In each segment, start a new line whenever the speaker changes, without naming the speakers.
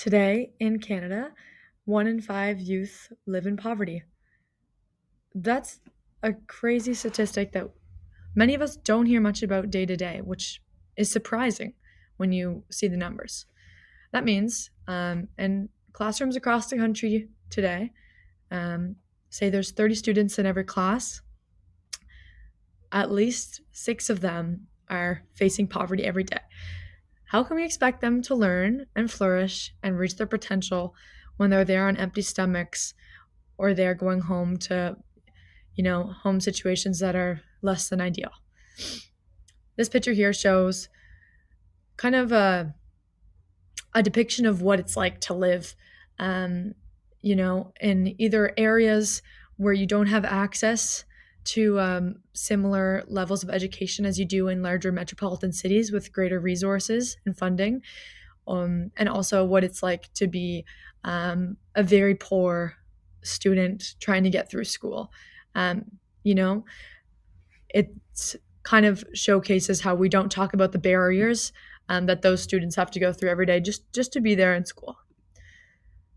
Today in Canada, 1 in 5 youth live in poverty. That's a crazy statistic that many of us don't hear much about day to day, which is surprising when you see the numbers. That means in classrooms across the country today, um, say there's 30 students in every class, at least 6 of them are facing poverty every day. How can we expect them to learn and flourish and reach their potential when they're there on empty stomachs or they're going home to, home situations that are less than ideal? This picture here shows kind of a depiction of what it's like to live, um, in either areas where you don't have access to similar levels of education as you do in larger metropolitan cities with greater resources and funding, and also what it's like to be a very poor student trying to get through school. Um, you know, it kind of showcases how we don't talk about the barriers that those students have to go through every day just to be there in school.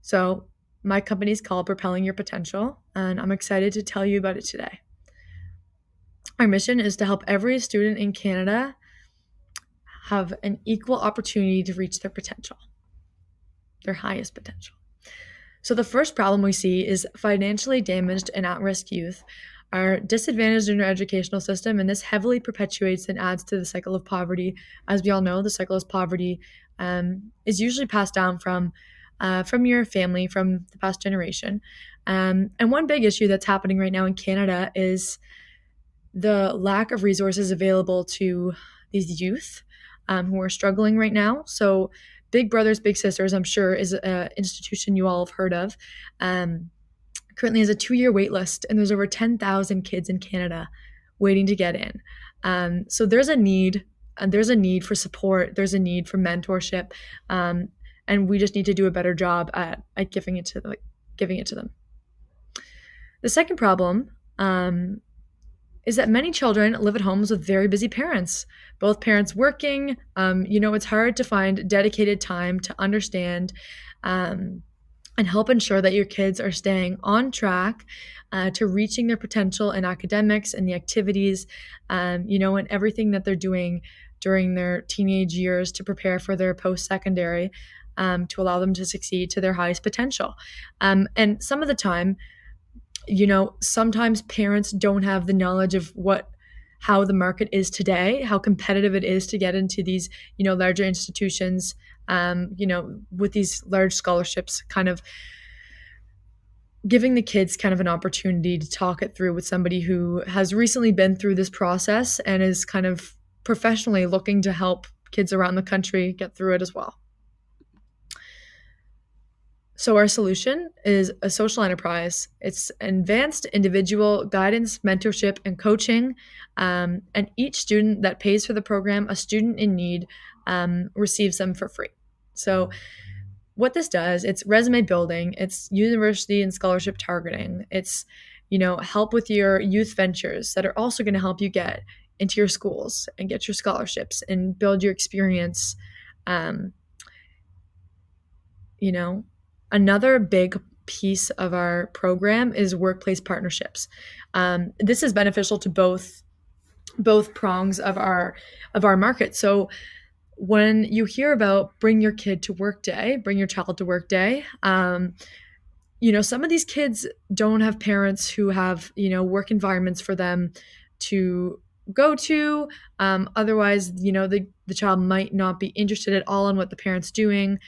So my company is called Propelling Your Potential, and I'm excited to tell you about it today. Our mission is to help every student in Canada have an equal opportunity to reach their potential, their highest potential. So the first problem we see is financially damaged and at-risk youth are disadvantaged in our educational system, and this heavily perpetuates and adds to the cycle of poverty. As we all know, the cycle of poverty is usually passed down from your family, from the past generation. And one big issue that's happening right now in Canada is the lack of resources available to these youth who are struggling right now. So Big Brothers Big Sisters, I'm sure, is an institution you all have heard of. Currently has a 2-year wait list, and there's over 10,000 kids in Canada waiting to get in. So there's a need, and there's a need for support. There's a need for mentorship, and we just need to do a better job at giving it to them. The second problem is that many children live at homes with very busy parents, both parents working. It's hard to find dedicated time to understand and help ensure that your kids are staying on track to reaching their potential in academics and the activities, and everything that they're doing during their teenage years to prepare for their post-secondary, to allow them to succeed to their highest potential. And some of the time, sometimes parents don't have the knowledge of how the market is today, how competitive it is to get into these, larger institutions, with these large scholarships, kind of giving the kids kind of an opportunity to talk it through with somebody who has recently been through this process and is kind of professionally looking to help kids around the country get through it as well. So our solution is a social enterprise. It's advanced individual guidance, mentorship, and coaching. And each student that pays for the program, a student in need, receives them for free. So what this does, it's resume building, it's university and scholarship targeting, it's, help with your youth ventures that are also going to help you get into your schools and get your scholarships and build your experience. Another big piece of our program is workplace partnerships. This is beneficial to both prongs of our market. So when you hear about bring your child to work day, some of these kids don't have parents who have, work environments for them to go to. Otherwise, the child might not be interested at all in what the parent's doing.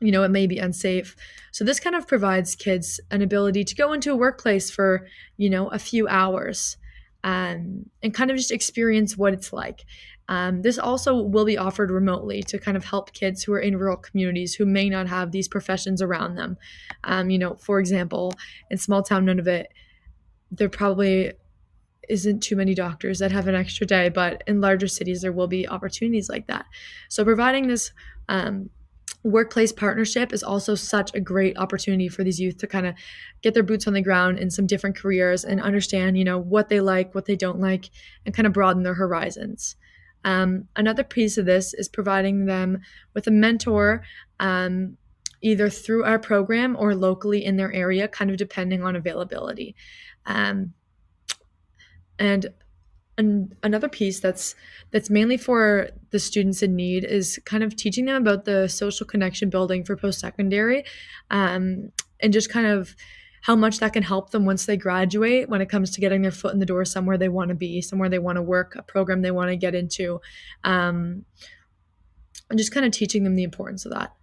It may be unsafe. So this kind of provides kids an ability to go into a workplace for, a few hours, and kind of just experience what it's like. This also will be offered remotely to kind of help kids who are in rural communities who may not have these professions around them. For example, in small town Nunavut, there probably isn't too many doctors that have an extra day, but in larger cities, there will be opportunities like that. So providing this workplace partnership is also such a great opportunity for these youth to kind of get their boots on the ground in some different careers and understand, what they like, what they don't like, and kind of broaden their horizons. Another piece of this is providing them with a mentor, either through our program or locally in their area, kind of depending on availability. Um, and another piece that's mainly for the students in need is kind of teaching them about the social connection building for post-secondary, and just kind of how much that can help them once they graduate when it comes to getting their foot in the door somewhere they want to be, somewhere they want to work, a program they want to get into, and just kind of teaching them the importance of that.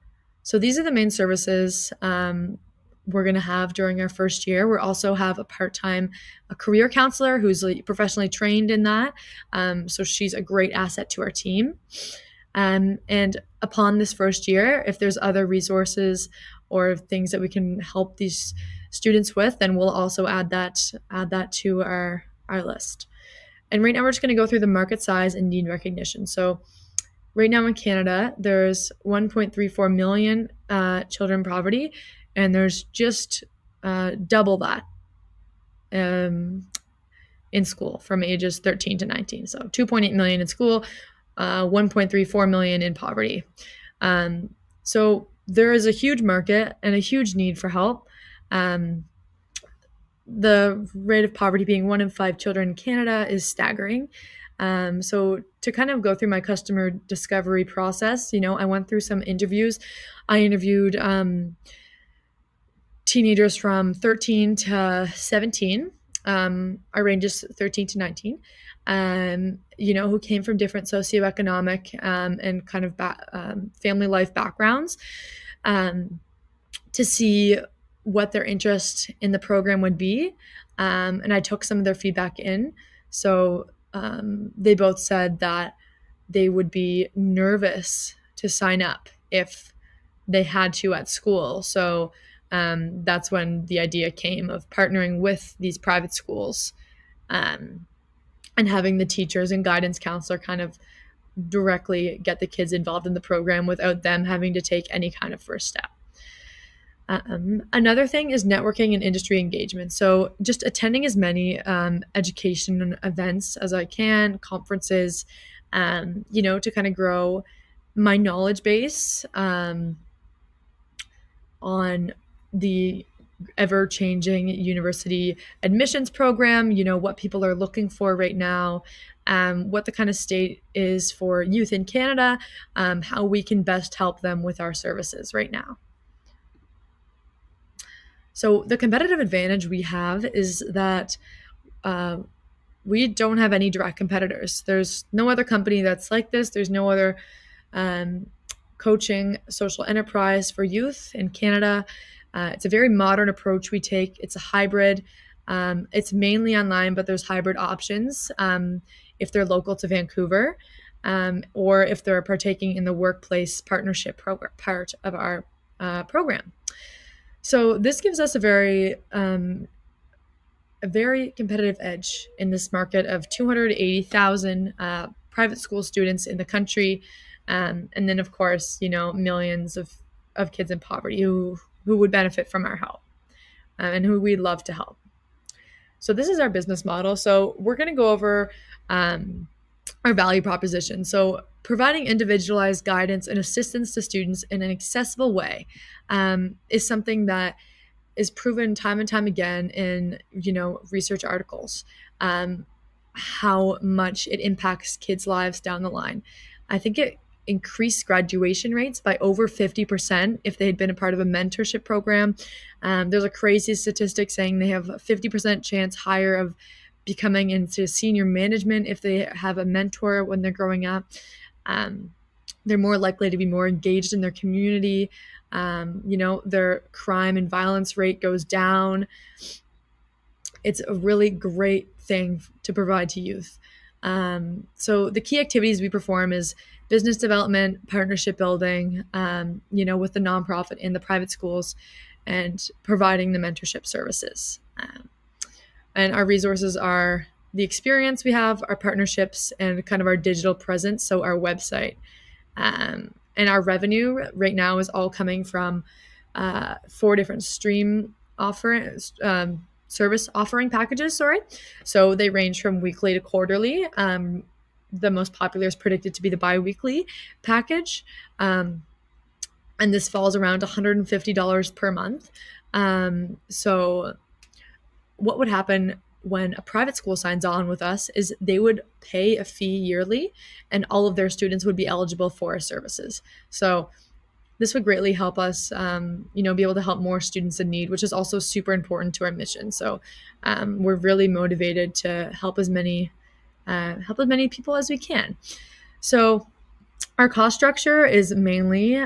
So these are the main services we're going to have during our first year. We also have a career counselor who's professionally trained in that. So she's a great asset to our team. And upon this first year, if there's other resources or things that we can help these students with, then we'll also add that to our list. And right now we're just going to go through the market size and need recognition. So right now in Canada, there's 1.34 million children in poverty, and there's just double that in school from ages 13 to 19. So 2.8 million in school, 1.34 million in poverty. So there is a huge market and a huge need for help. The rate of poverty being 1 in 5 children in Canada is staggering. So to kind of go through my customer discovery process, I went through some interviews. I interviewed teenagers from 13 to 17. Our range is 13 to 19, who came from different socioeconomic and kind of family life backgrounds, to see what their interest in the program would be. And I took some of their feedback in. So they both said that they would be nervous to sign up if they had to at school. So that's when the idea came of partnering with these private schools, and having the teachers and guidance counselor kind of directly get the kids involved in the program without them having to take any kind of first step. Another thing is networking and industry engagement. So just attending as many education events as I can, conferences, to kind of grow my knowledge base on the ever-changing university admissions program, what people are looking for right now, what the kind of state is for youth in Canada, how we can best help them with our services right now. So the competitive advantage we have is that we don't have any direct competitors. There's no other company that's like this. There's no other coaching social enterprise for youth in Canada. It's a very modern approach we take. It's a hybrid. It's mainly online, but there's hybrid options if they're local to Vancouver, or if they're partaking in the workplace partnership part of our program. So this gives us a very competitive edge in this market of 280,000 private school students in the country, and then of course millions of kids in poverty who would benefit from our help, and who we'd love to help. So this is our business model. So we're going to go over our value proposition. So providing individualized guidance and assistance to students in an accessible way is something that is proven time and time again in research articles, how much it impacts kids' lives down the line. I think it increased graduation rates by over 50% if they had been a part of a mentorship program. There's a crazy statistic saying they have a 50% chance higher of becoming into senior management if they have a mentor when they're growing up. They're more likely to be more engaged in their community. Their crime and violence rate goes down. It's a really great thing to provide to youth. So the key activities we perform is business development, partnership building, with the nonprofit and the private schools, and providing the mentorship services. And our resources are the experience we have, our partnerships, and kind of our digital presence, so our website. And our revenue right now is all coming from 4 different service offering packages, So they range from weekly to quarterly. the most popular is predicted to be the biweekly package. And this falls around $150 per month. So what would happen when a private school signs on with us is they would pay a fee yearly, and all of their students would be eligible for our services. So this would greatly help us, be able to help more students in need, which is also super important to our mission. So we're really motivated to help as many people as we can. So our cost structure is mainly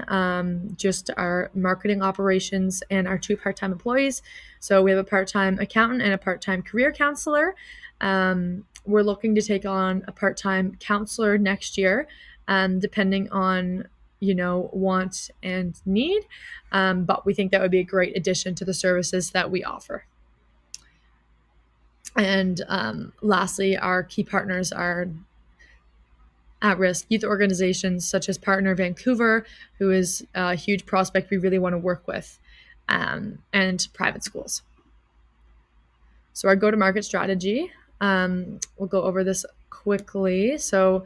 just our marketing operations and our 2 part-time employees. So we have a part-time accountant and a part-time career counselor. We're looking to take on a part-time counselor next year, depending on want and need. But we think that would be a great addition to the services that we offer. And lastly, our key partners are at-risk youth organizations such as Partner Vancouver, who is a huge prospect we really want to work with, and private schools. So our go-to-market strategy, we'll go over this quickly. So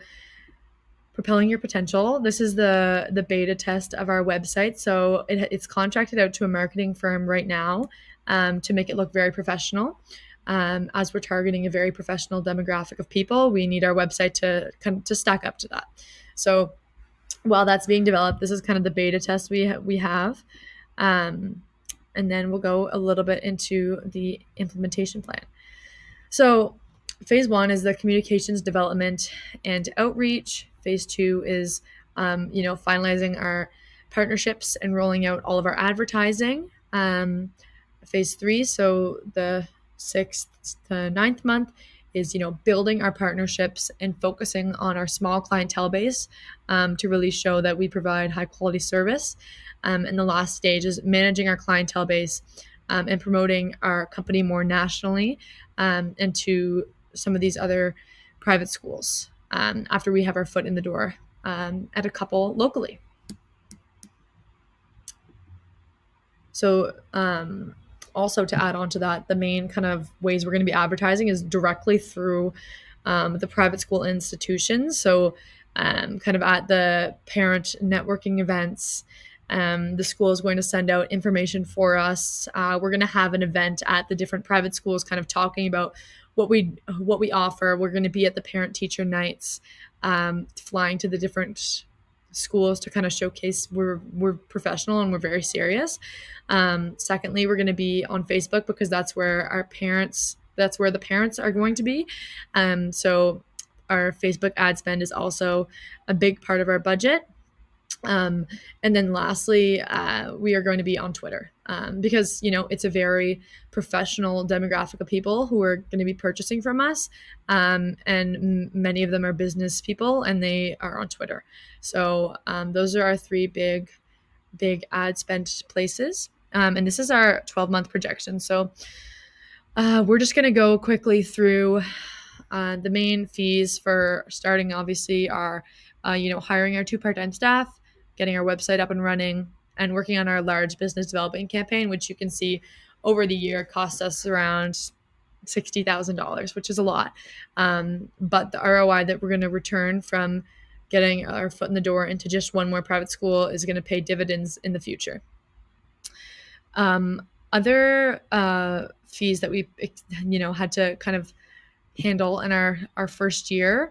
Propelling Your Potential. This is the beta test of our website. So it's contracted out to a marketing firm right now to make it look very professional. As we're targeting a very professional demographic of people, we need our website to stack up to that. So while that's being developed, this is kind of the beta test we have. And then we'll go a little bit into the implementation plan. So phase 1 is the communications development and outreach. Phase 2 is, finalizing our partnerships and rolling out all of our advertising. Phase 3, so the 6th to 9th month, is building our partnerships and focusing on our small clientele base to really show that we provide high quality service. And the last stage is managing our clientele base and promoting our company more nationally and to some of these other private schools after we have our foot in the door at a couple locally. So also to add on to that, the main kind of ways we're going to be advertising is directly through the private school institutions. So kind of at the parent networking events, the school is going to send out information for us. We're going to have an event at the different private schools kind of talking about what we offer. We're going to be at the parent teacher nights, flying to the different schools to kind of showcase we're professional and we're very serious. Secondly, we're going to be on Facebook because that's where the parents are going to be. So our Facebook ad spend is also a big part of our budget. And then lastly, we are going to be on Twitter because, it's a very professional demographic of people who are going to be purchasing from us. And many of them are business people and they are on Twitter. So those are our 3 big ad spend places. And this is our 12-month projection. So we're just going to go quickly through the main fees for starting, obviously, are, hiring our 2 part-time staff, getting our website up and running, and working on our large business development campaign, which you can see over the year costs us around $60,000, which is a lot. But the ROI that we're going to return from getting our foot in the door into just one more private school is going to pay dividends in the future. Other fees that we, had to kind of handle in our first year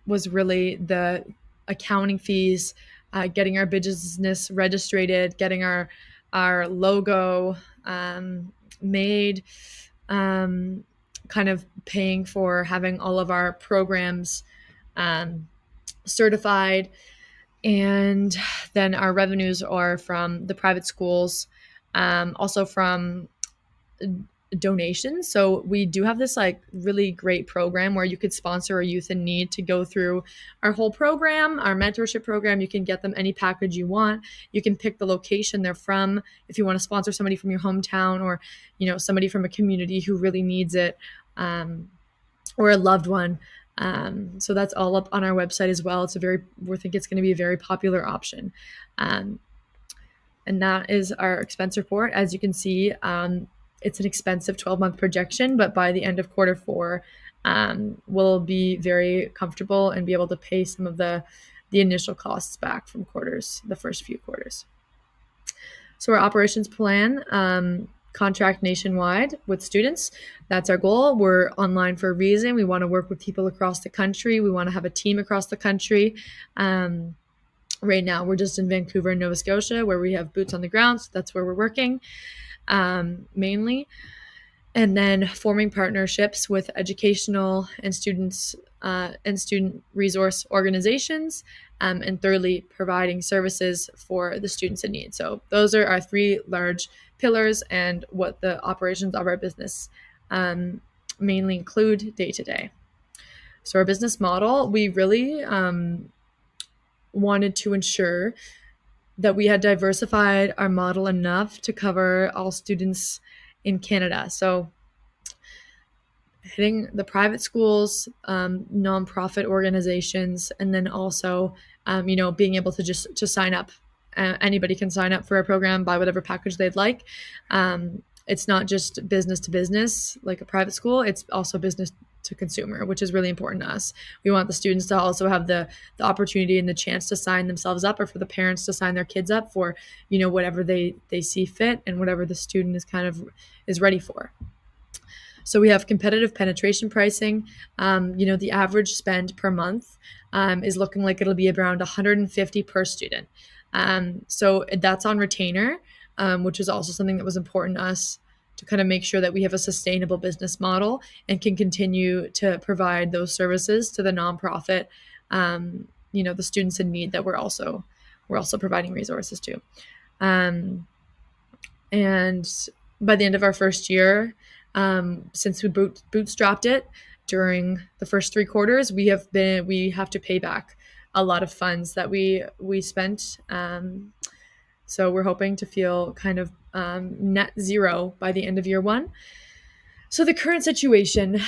was really the accounting fees, getting our business registered, getting our logo made, kind of paying for having all of our programs certified. And then our revenues are from the private schools, also from donations. So we do have this really great program where you could sponsor a youth in need to go through our whole program, our mentorship program. You can get them any package you want. You can pick the location they're from if you want to sponsor somebody from your hometown or, somebody from a community who really needs it, or a loved one. So that's all up on our website as well. We think it's going to be a very popular option. And that is our expense report. As you can see, it's an expensive 12-month projection, but by the end of quarter 4, will be very comfortable and be able to pay some of the initial costs back from the first few quarters. So our operations plan, contract nationwide with students. That's our goal. We're online for a reason. We want to work with people across the country. We want to have a team across the country. Right now, we're just in Vancouver and Nova Scotia, where we have boots on the ground. So that's where we're working mainly. And then forming partnerships with educational and student resource organizations, and thirdly, providing services for the students in need. So those are our three large pillars, and what the operations of our business mainly include day to day. So our business model, we really wanted to ensure that we had diversified our model enough to cover all students in Canada. So hitting the private schools, nonprofit organizations, and then also, being able to sign up. Anybody can sign up for a program, buy whatever package they'd like. It's not just business to business like a private school. It's also business to consumer, which is really important to us. We want the students to also have the opportunity and the chance to sign themselves up, or for the parents to sign their kids up for, whatever they see fit and whatever the student is ready for. So we have competitive penetration pricing. The average spend per month is looking like it'll be around 150 per student. So that's on retainer, which is also something that was important to us to kind of make sure that we have a sustainable business model and can continue to provide those services to the nonprofit, the students in need that we're also providing resources to. And by the end of our first year, since we bootstrapped it during the first 3 quarters, we have to pay back a lot of funds that we spent. So we're hoping to feel kind of net zero by the end of year 1. So the current situation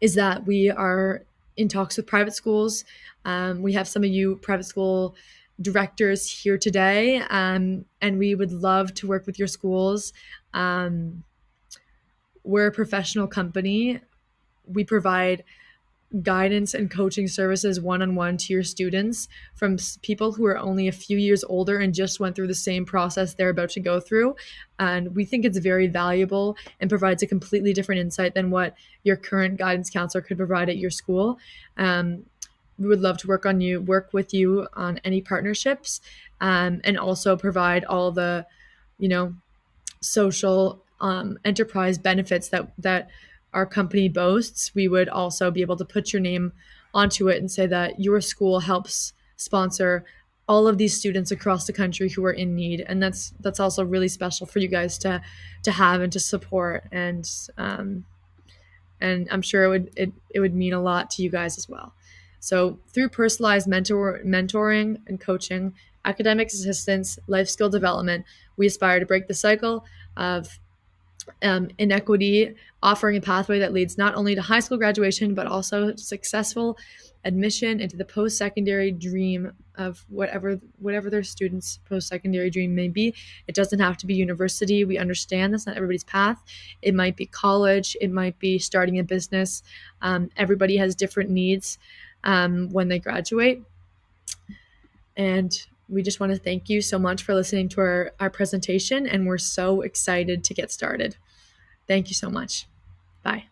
is that we are in talks with private schools. We have some of you private school directors here today, and we would love to work with your schools. We're a professional company. We provide guidance and coaching services one-on-one to your students from people who are only a few years older and just went through the same process they're about to go through. And we think it's very valuable and provides a completely different insight than what your current guidance counselor could provide at your school. We would love to work with you on any partnerships, and also provide all the, social enterprise benefits that our company boasts. We would also be able to put your name onto it and say that your school helps sponsor all of these students across the country who are in need, and that's also really special for you guys to have and to support, and I'm sure it would mean a lot to you guys as well. So through personalized mentoring and coaching, academic assistance, life skill development, we aspire to break the cycle of inequity, offering a pathway that leads not only to high school graduation, but also successful admission into the post-secondary dream of whatever their students' post-secondary dream may be. It doesn't have to be university. We understand that's not everybody's path. It might be college. It might be starting a business. Everybody has different needs when they graduate. And we just want to thank you so much for listening to our presentation, and we're so excited to get started. Thank you so much. Bye.